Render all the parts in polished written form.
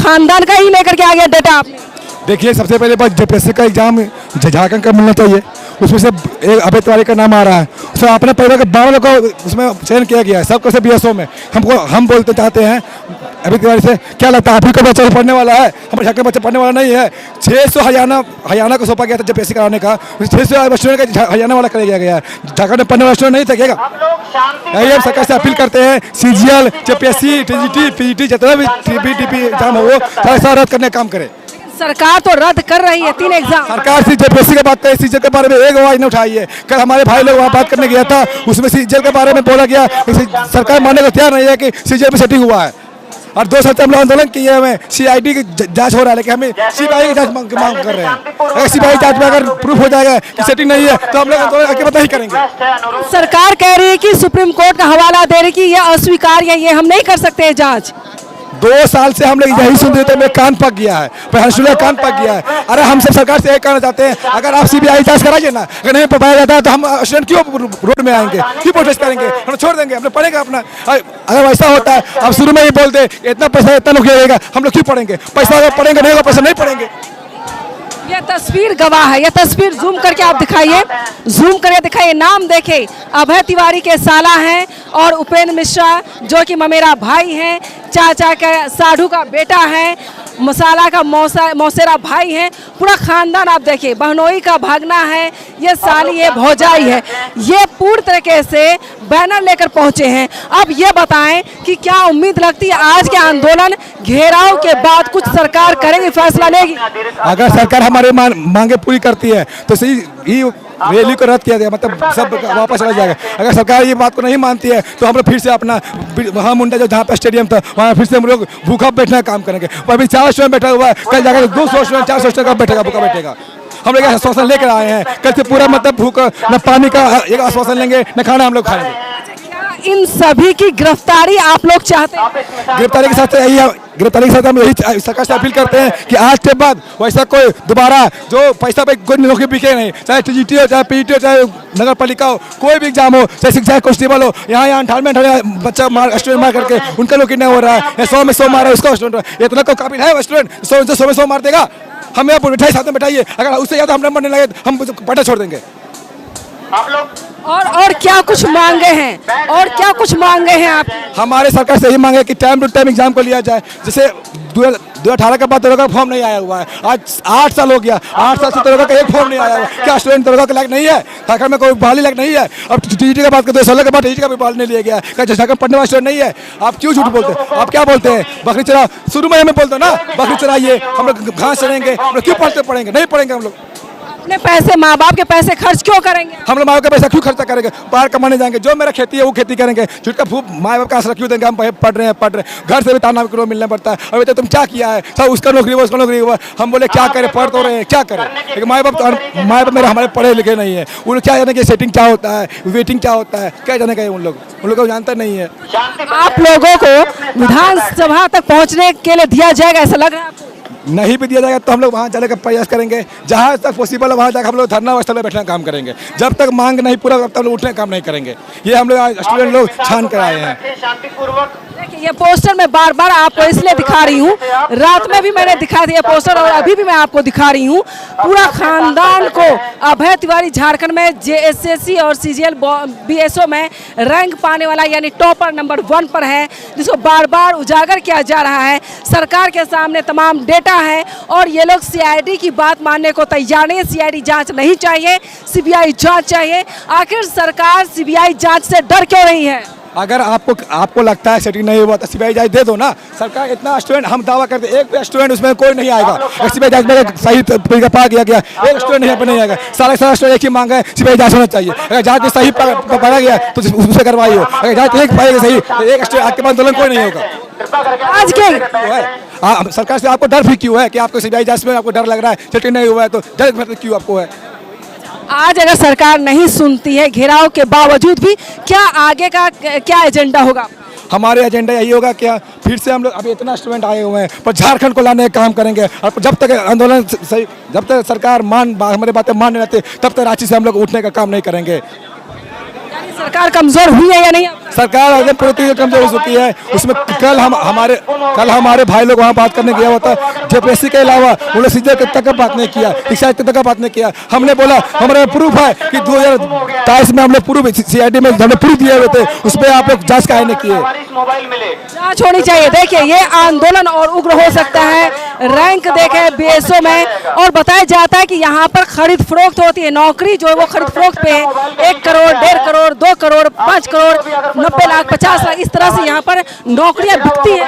खानदान का ही लेकर के आ गया डेटा आपने। देखिए, सबसे पहले बात जेपीएससी का एग्जाम झारखंड का मिलना चाहिए, उसमें से एक अभय तिवारी का नाम आ रहा है। उसमें अपने परिवार के 12 लोग को उसमें चयन किया गया है, सबको से बीएसओ में। हम बोलते चाहते हैं अभय तिवारी से, क्या लगता है आप ही का बच्चा पढ़ने वाला है? हमारे झारखंड बच्चा पढ़ने वाला नहीं है। 600 हरियाणा को सौंपा गया था जेपीएससी कराने का, 600 स्टूडेंट का हरियाणा वाला कराया गया है। झारखंड में पढ़ने वाला स्टूडेंट नहीं थकेगा। हम सरकार से अपील करते हैं, सीजीएल, जेपीएससी, टीजीटी, पीजीटी जितना भी टीपी एग्जाम हो वो सारा रद्द करने का काम करे। सरकार तो रद्द कर रही है 3 एग्जाम। सरकार जेपीएससी की बात करे, सीजीएल के बारे में एक आवाज नहीं उठाई है। कल हमारे भाई लोग वहाँ बात करने गया था, उसमें सीजीएल के बारे में बोला गया, सरकार मानने को तैयार नहीं है कि सीजीएल में सेटिंग हुआ है। और 2 साल से हम लोग आंदोलन किए हुए, सीआईडी की जांच हो रहा है, लेकिन हमें सीबीआई की जांच मांग कर रहे हैं। अगर सीबीआई जांच में अगर प्रूफ हो जाएगा कि सेटिंग नहीं है तो हम लोग आंदोलन आगे बता ही करेंगे। सरकार कह रही है कि सुप्रीम कोर्ट का हवाला दे रही कि ये अस्वीकार्य है, ये हम नहीं कर सकते जांच। 2 साल से हम लोग यही सुन रहे थे, मेरा कान पक गया है, कान पक गया है। अरे हम सब सरकार से यही कहना चाहते हैं, अगर आप सीबीआई जांच कराइए ना, अगर नहीं पाया जाता है तो हम स्टूडेंट क्यों रोड में आएंगे, क्यों प्रोटेस्ट करेंगे? हम छोड़ देंगे, हम लोग पढ़ेंगे अपना। अगर वैसा होता है, अब शुरू में ही बोलते इतना पैसा इतना लोग लगेगा, हम लोग क्यों पढ़ेंगे? पैसा अगर पढ़ेंगे नहीं होगा, पैसा नहीं पढ़ेंगे। ये तस्वीर गवाह है, ये तस्वीर जूम करके आप दिखाइए, जूम करके दिखाइए। नाम देखे, अभय तिवारी के साला हैं और उपेंद्र मिश्रा जो कि ममेरा भाई हैं, चाचा का साधु का बेटा है, मसाला का मौसेरा भाई हैं। पूरा खानदान आप देखिए, बहनोई का भागना है, ये साली है, भौजाई है। ये पूरी तरीके से बैनर लेकर पहुंचे हैं। अब ये बताएं कि क्या उम्मीद लगती है आज के आंदोलन घेराव के बाद कुछ सरकार करेगी, फैसला लेगी? अगर सरकार हमारी मांगे पूरी करती है तो सही रैली को रद्द किया जाएगा, मतलब सब वापस आ जाएगा। अगर सरकार ये बात को नहीं मानती है तो हम लोग फिर से अपना वहाँ मुंडा जो जहाँ पे स्टेडियम था वहाँ फिर से हम लोग भूखा बैठने का काम करेंगे। अभी 4 स्टूडेंट बैठा हुआ है, कल जाकर 200 स्टूडेंट 400 स्टूडेंट बैठेगा, भूखा बैठेगा। हम लोग आश्वासन लेकर आए हैं, कल से पूरा मतलब भूख न पानी का एक आश्वासन लेंगे, न खाना हम लोग खाएंगे। इन सभी की गिरफ्तारी आप लोग चाहते हैं? गिरफ्तारी के साथ हम यही सरकार से अपील करते हैं कि आज के बाद वैसा कोई दोबारा जो पैसा पे कोई नौकरी बिके नहीं, चाहे टीजीटी हो, चाहे पीजीटी हो, चाहे नगर पालिका हो, कोई भी एग्जाम हो, चाहे शिक्षा कांस्टेबल हो। यहाँ 98 बच्चा स्टूडेंट मार करके उनका लोग नहीं हो रहा है। 100 में 100 मारा उसका स्टूडेंट, इतना को काबिल है स्टूडेंट 100 में 100 मार देगा? हमें बिठाई साथ में बैठाइए, अगर उससे ज़्यादा हम मरने लगे हम पढ़ा छोड़ देंगे। आप लोग और क्या कुछ मांगे हैं, और क्या कुछ मांगे हैं आप? हमारे सरकार से यही मांगे कि टाइम टू टाइम एग्जाम को लिया जाए। जैसे 2018 के बाद दरोगा का फॉर्म नहीं आया हुआ है, आज 8 साल हो गया, 8 साल से दरोगा का एक फॉर्म नहीं आया हुआ। क्या स्टूडेंट दरोगा के लायक नहीं है? झारखंड में कोई बहाली लायक नहीं है? अब टीजीटी की बात करते हैं, 16 के बाद टीजीटी का भी बहाल नहीं लिया गया। क्या झारखंड पढ़ने वाला स्टूडेंट नहीं है? आप क्यों झूठ बोलते हैं? आप क्या बोलते हैं? बकरी चरा, शुरू में हमें बोलते ना बकरी चराइए, हम लोग घास चढ़ेंगे, हम लोग क्यों पढ़ेंगे? नहीं पढ़ेंगे हम लोग। अपने पैसे, माँ बाप के पैसे खर्च क्यों करेंगे? हम लोग माँ बाप का पैसा क्यों खर्चा करेंगे? बाहर कमाने जाएंगे, जो मेरा खेती है वो खेती करेंगे। झूठ का माँ बाप का आसरा क्यों देंगे? हम पढ़ रहे हैं, घर से भी ताना मिलना पड़ता है। अभी तो तुम क्या किया है? सब उसका नौकरी हुआ, उसका नौकरी हुआ। हम बोले क्या करें, पढ़ तो रहे हैं, क्या करें? लेकिन माँ बाप मेरे हमारे पढ़े लिखे नहीं है। उन लोग क्या जाने कि सेटिंग क्या होता है, वेटिंग क्या होता है, क्या जाने का उन लोग को जानता नहीं है। आप लोगों को विधानसभा तक पहुँचने के लिए दिया जाएगा, ऐसा लग रहा है आपको? नहीं भी दिया जाएगा तो हम लोग वहाँ जाने का प्रयास करेंगे, जहाँ तक पॉसिबल है वहाँ जाकर हम लोग धरना स्थल में बैठने का काम करेंगे। जब तक मांग नहीं पूरा तब लोग उठने का काम नहीं करेंगे। ये हम लोग स्टूडेंट लोग छान कर आए हैं। शांतिपूर्वक देखिए, ये पोस्टर मैं बार बार आपको इसलिए दिखा रही हूँ, रात में भी मैंने दिखा दिया पोस्टर और अभी भी मैं आपको दिखा रही हूँ। पूरा खानदान को अभय तिवारी झारखंड में जेएसएससी और सीजीएल बीएसओ में रैंक पाने वाला यानी टॉपर नंबर 1 पर है, जिसको बार बार उजागर किया जा रहा है। सरकार के सामने तमाम डेटा है और ये लोग सीआईडी की बात मानने को तैयार नहीं है। सीआईडी जांच नहीं चाहिए, सीबीआई जांच चाहिए। आखिर सरकार सीबीआई जांच से डर क्यों रही है? अगर आपको लगता है सेटिंग नहीं हुआ तो सीबीआई जांच दे दो ना। सरकार इतना स्टूडेंट हम दावा करते हैं, एक भी स्टूडेंट उसमें कोई नहीं आएगा। सीबीआई जांच में सही तरीका पा गया एक स्टूडेंट यहाँ पे नहीं आएगा। सारा स्टूडेंट एक ही मांग है, सीबीआई जांच होना चाहिए। अगर जांच में सही पाया गया तो उससे करवाई हो। अगर जांच एक पाएगा सही तो एक स्टूडेंट आपके पास आंदोलन कोई नहीं होगा। आज के सरकार से आपको डर भी क्यों है कि आपको सीबीआई जांच में आपको डर लग रहा है, सेटिंग नहीं हुआ है तो डर क्यों आपको है? आज अगर सरकार नहीं सुनती है घेराव के बावजूद भी, क्या आगे का क्या एजेंडा होगा? हमारे एजेंडा यही होगा कि फिर से हम लोग अभी इतना स्टूडेंट आए हुए हैं पर झारखंड को लाने का काम करेंगे। और जब तक आंदोलन सही, जब तक सरकार हमारी बातें मान नहीं रहती तब तक रांची से हम लोग उठने का काम नहीं करेंगे। सरकार कमजोर हुई है या नहीं? सरकार एकदम पूरी तरीके से कमजोर हो चुकी है। उसमें कल हमारे भाई लोग वहाँ बात करने गया हुआ था, जेपीएससी के अलावा उन्होंने सीधे तक का बात नहीं किया, शिक्षा तक का बात नहीं किया। हमने बोला हमारे प्रूफ है कि 2023 में हम लोग प्रूफ CID में हमने प्रूफ दिए हुए थे, उस पर आप लोग जाँच काहे नहीं किए? जांच होनी चाहिए। देखिए ये आंदोलन और उग्र हो सकता है। रैंक देखे BSO में और बताया जाता है कि यहाँ पर खरीद फरोख्त होती है। नौकरी जो है वो खरीद फरोख्त पे है। 1 करोड़, 1.5 करोड़, 2 करोड़, 5 करोड़, 90 लाख, 50 लाख, इस तरह से यहाँ पर नौकरियाँ बिकती है।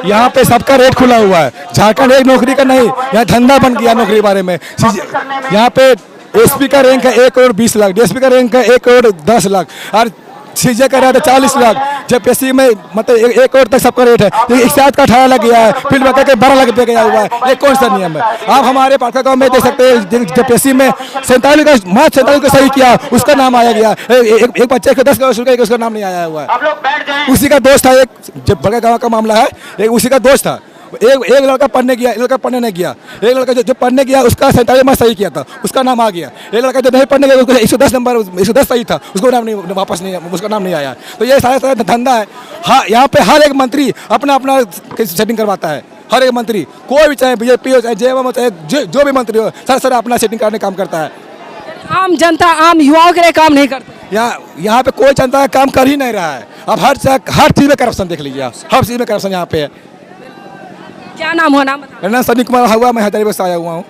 यहाँ पे सबका रेट खुला हुआ है। झारखंड एक नौकरी का नहीं, यहाँ धंधा बन गया नौकरी के बारे में। यहाँ पे SP का रैंक है 1 करोड़ 20 लाख, DSP का रैंक है 1 करोड़ 10 लाख और CJ का रेट है 40 लाख। जेपीएससी में मतलब 1 करोड़ तक सबका रेट है। एक साथ का 18 लाख गया है, फिर बता के 12 लाख रुपये गया हुआ है। ये कौन सा नियम है? आप हमारे पाठका गाँव में देख सकते हैं, जेपीएससी में 47 को सही किया, उसका नाम आया गया। एक बच्चे को 10 करोड़ उसका नाम नहीं आया हुआ है। उसी का दोस्त था, एक बड़े गाँव का मामला है, एक उसी का दोस्त था। एक लड़का पढ़ने गया, एक लड़का पढ़ने नहीं गया। एक लड़का जो पढ़ने गया उसका 47 मार्क्स सही किया था, उसका नाम आ गया। एक लड़का जो नहीं पढ़ने गया उसका 110 नंबर 110 सही था, उसको नाम नहीं वापस नहीं, उसका नाम नहीं आया। तो ये सारा धंधा है। हाँ, यहाँ पे हर एक मंत्री अपना अपना सेटिंग करवाता है। हर एक मंत्री, कोई भी, चाहे BJP हो, चाहे JM हो, चाहे जो भी मंत्री हो, सर अपना सेटिंग करने काम करता है। आम जनता, आम युवाओं के लिए काम नहीं करते। यहाँ पे कोई जनता का काम कर ही नहीं रहा है। अब हर चीज़ में करप्शन देख लीजिए, हर चीज़ में करप्शन यहाँ पे है। क्या नाम हो? नाम मेरा नाम सनी कुमार हुआ, मैं हैदराबाद से आया हुआ हूँ।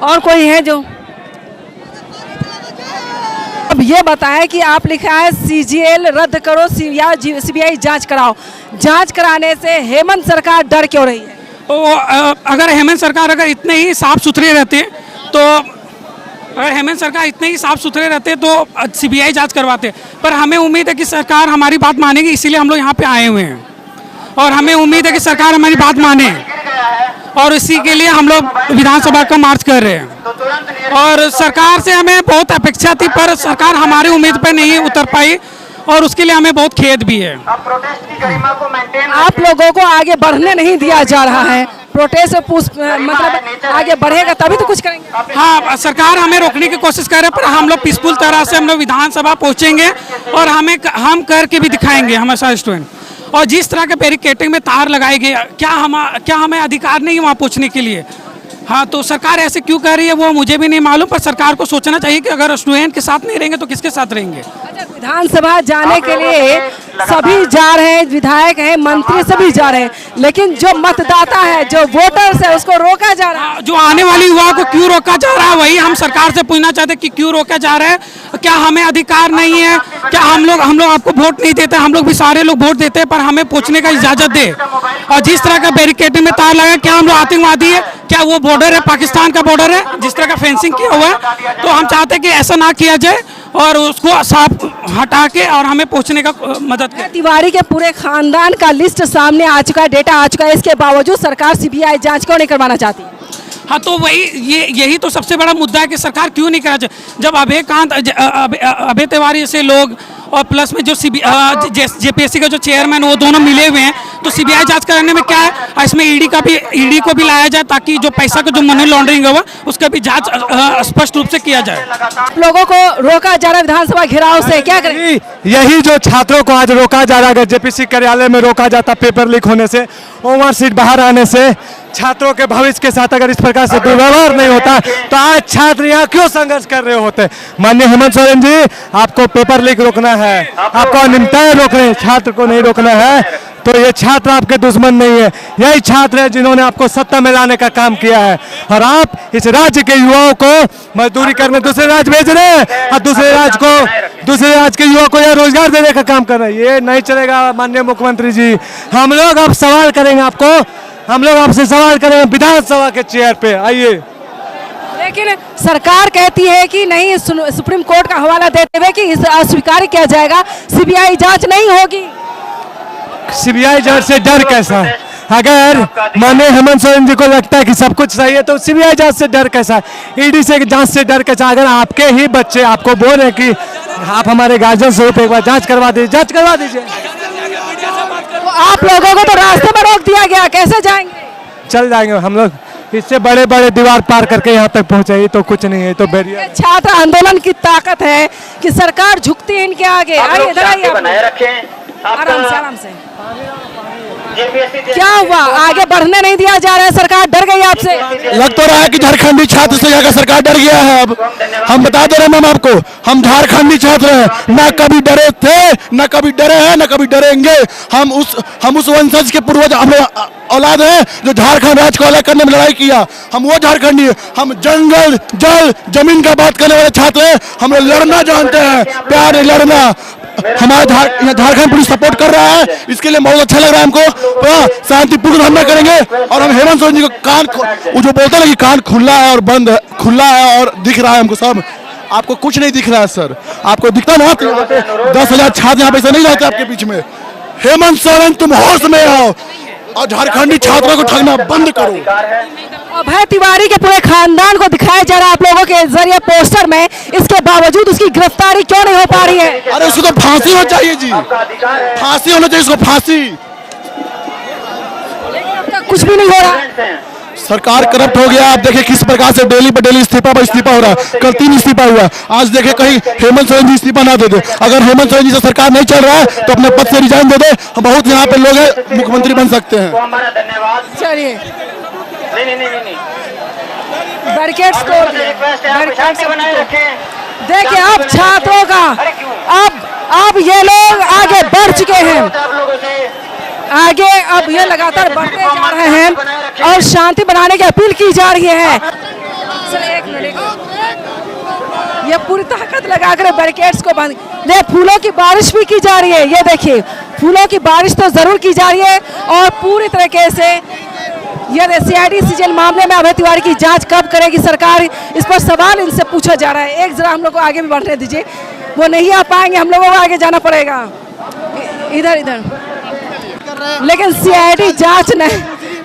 और कोई है जो? अब ये बताएं कि आप लिखा है CGL रद्द करो या CBI जांच कराओ। जांच कराने से हेमंत सरकार डर क्यों रही है? अगर हेमंत सरकार अगर इतने ही साफ सुथरे रहते तो तो CBI जांच करवाते। पर हमें उम्मीद है कि सरकार हमारी बात मानेगी, इसीलिए हम लोग यहाँ पे आए हुए हैं और हमें उम्मीद है कि सरकार हमारी बात माने और इसी के लिए हम लोग विधानसभा का मार्च कर रहे हैं। और सरकार से हमें बहुत अपेक्षा थी, पर सरकार हमारी उम्मीद पर नहीं उतर पाई और उसके लिए हमें बहुत खेद भी है। आप लोगों को आगे बढ़ने नहीं दिया जा रहा है। प्रोटेस्ट मतलब आगे बढ़ेगा तभी तो कुछ करेंगे। हाँ, सरकार हमें रोकने की कोशिश कर रहे हैं, पर हम लोग पीसफुल तरह से हम लोग विधानसभा पहुँचेंगे और हम करके भी दिखाएंगे हमेशा स्टूडेंट। और जिस तरह के बैरिकेडिंग में तार लगाए गए, क्या हमें अधिकार नहीं है वहाँ पहुँचने के लिए? हाँ, तो सरकार ऐसे क्यों कर रही है वो मुझे भी नहीं मालूम, पर सरकार को सोचना चाहिए कि अगर स्टूडेंट के साथ नहीं रहेंगे तो किसके साथ रहेंगे। अच्छा, विधानसभा जाने के लिए सभी जा रहे हैं, विधायक हैं, मंत्री सभी जा रहे हैं, लेकिन जो मतदाता है, जो वोटर्स है, उसको रोका जा रहा है। जो आने वाली युवा को क्यों रोका जा रहा है, वही हम सरकार से पूछना चाहते हैं कि क्यों रोका जा रहा है। क्या हमें अधिकार नहीं है? क्या हम लोग आपको वोट नहीं देते? हम लोग भी सारे लोग वोट देते हैं, पर हमें पूछने का इजाजत दे। और जिस तरह का बैरिकेडिंग में तार लगा, क्या हम लोग आतंकवादी है? क्या वो बॉर्डर है, पाकिस्तान का बॉर्डर है जिस तरह का फेंसिंग किया हुआ है? तो हम चाहते हैं कि ऐसा ना किया जाए और उसको साफ हटा के और हमें पहुंचने का मदद करें। तिवारी के पूरे खानदान का लिस्ट सामने आ चुका है, डेटा आ चुका है, इसके बावजूद सरकार CBI जांच क्यों नहीं करवाना चाहती? हाँ, तो यही तो सबसे बड़ा मुद्दा है कि सरकार क्यों नहीं करा। जब अभय तिवारी जैसे लोग और प्लस में जो जेपीएससी का जो चेयरमैन वो दोनों मिले हुए हैं, तो CBI जांच कराने में क्या है? इसमें ईडी को भी लाया जाए ताकि जो पैसा का जो मनी लॉन्ड्रिंग हुआ उसका भी जांच स्पष्ट रूप से किया जाए। आप लोगों को रोका जा रहा है विधानसभा घेराव से, क्या करें? यही जो छात्रों को आज रोका जा रहा है, जेपीएससी कार्यालय में रोका जाता पेपर लीक होने से, ओवरसीट बाहर आने से, छात्रों के भविष्य के साथ अगर इस प्रकार से दुर्व्यवहार नहीं होता तो आज छात्र यहाँ क्यों संघर्ष कर रहे होते? माननीय हेमंत सोरेन जी, आपको पेपर लीक रोकना है, आपको अनियमितताएं रोकना है, छात्र को नहीं रोकना है। तो ये छात्र आपके दुश्मन नहीं है, यही छात्र है जिन्होंने आपको सत्ता में लाने का काम किया है। और आप इस राज्य के युवाओं को मजदूरी करने दूसरे राज्य भेज रहे हैं और दूसरे राज्य के युवा को यह रोजगार देने का काम कर रहे हैं। ये नहीं चलेगा माननीय मुख्यमंत्री जी। हम लोग अब सवाल करेंगे आपको, हम लोग आपसे सवाल करेंगे विधानसभा के चेयर पे, आइए। लेकिन सरकार कहती है कि नहीं, सुप्रीम कोर्ट का हवाला देते हुए कि इसे अस्वीकार किया जाएगा, CBI जांच नहीं होगी। CBI जांच से डर कैसा? अगर माननीय हेमंत सोरेन जी को लगता है कि सब कुछ सही है तो CBI जांच से डर कैसा? ईडी से जांच से डर कैसा? अगर आपके ही बच्चे आपको बोल रहे हैं कि आप हमारे गार्जियन से एक बार जांच करवा दीजिए। तो आप लोगों को तो रास्ते में रोक दिया गया, कैसे जाएंगे? चल जाएंगे हम लोग। इससे बड़े बड़े दीवार पार करके यहाँ तक पहुँचे, ये तो कुछ नहीं है, ये तो बैरियर। ये छात्र आंदोलन की ताकत है कि सरकार झुकती है इनके आगे। आइए इधर आइए, बनाए रखें आराम से आराम से। जेपीएससी क्या हुआ, आगे बढ़ने नहीं दिया जा रहा है? सरकार डर गई आपसे? लग तो रहा है कि झारखंडी छात्र से यहाँ का सरकार डर गया है। अब हम बता दे रहे हैं मैम आपको, हम झारखंडी छात्र हैं, ना कभी डरे थे, ना कभी डरे हैं, ना कभी डरेंगे। हम उस वंशज के पूर्वज, हम औलाद हैं जो झारखंड राज्य को अलग करने में लड़ाई किया। हम वो झारखंडी हैं, हम जंगल जल जमीन का बात करने वाले छात्र हैं। हम लड़ना जानते हैं, प्यार नहीं लड़ना। हमारा झारखंड पुलिस सपोर्ट कर रहा है, इसके लिए बहुत अच्छा लग रहा है हमको। शांतिपूर्ण हमला करेंगे और हम हेमंत सोरेन जी को वो जो बोलते हैं ना कि कान खुला है और बंद है, खुला है और दिख रहा है हमको सब। आपको कुछ नहीं दिख रहा है सर, आपको दिखता ना 10,000 छात्र यहाँ पे ऐसा नहीं रहते आपके बीच में। हेमंत सोरेन तुम होश में आओ और झारखंडी छात्रों को ठगना बंद करो। अभय तिवारी के पूरे खानदान को दिखाया जा रहा है आप लोगों के जरिए पोस्टर में, इसके बावजूद उसकी गिरफ्तारी क्यों नहीं हो पा रही है? अरे उसको तो फांसी होना चाहिए जी, फांसी होना चाहिए उसको, फांसी। अब तक कुछ भी नहीं हो रहा। सरकार करप्ट हो गया। आप देखिए किस प्रकार से डेली पर डेली इस्तीफा पर इस्तीफा हो रहा है। कल 3 इस्तीफा हुआ, आज देखे कहीं हेमंत सोरेन जी इस्तीफा ना दे दे। अगर हेमंत सोरेन जी से सरकार नहीं चल रहा है तो अपने पद से रिजाइन दे दे। हम बहुत यहाँ पे लोग हैं, मुख्यमंत्री बन सकते हैं। को हमारा धन्यवाद। चलिए नहीं बैरिकेड्स तोड़ दिए। रिक्वेस्ट है, आप शांति बनाए रखें। देखिए अब छात्रों का, अब ये लोग आगे बढ़ चुके हैं, आप लोगों से आगे अब ये लगातार बढ़ते जा रहे हैं और शांति बनाने की अपील की जा रही है। सर एक मिनट, ये पूरी ताकत लगाकर बैरिकेड्स को बंद। ये फूलों की बारिश भी की जा रही है, ये देखिए फूलों की बारिश तो जरूर की जा रही है। और पूरी तरीके से ये सीआईडी सीजन मामले में अभय तिवारी की जांच कब करेगी सरकार, इस पर सवाल इनसे पूछा जा रहा है। एक जरा हम लोग को आगे भी बढ़ने दीजिए, वो नहीं आ पाएंगे, हम लोगों को आगे जाना पड़ेगा। इधर इधर, लेकिन सीआईडी जांच नहीं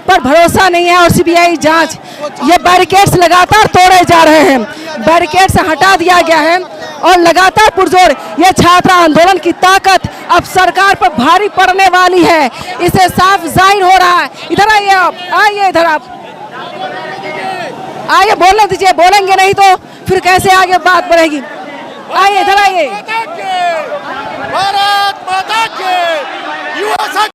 पर भरोसा नहीं है और सीबीआई जांच, ये बैरिकेड्स लगातार तोड़े जा रहे हैं, बैरिकेड से हटा दिया गया है और लगातार पुरजोर ये छात्र आंदोलन की ताकत अब सरकार पर भारी पड़ने वाली है, इसे साफ जाहिर हो रहा है। इधर आइए आप, आइए इधर आप, आइए बोलने दीजिए, बोलेंगे नहीं तो फिर कैसे आगे बात बढ़ेगी। आइए इधर आइए। भारत माता की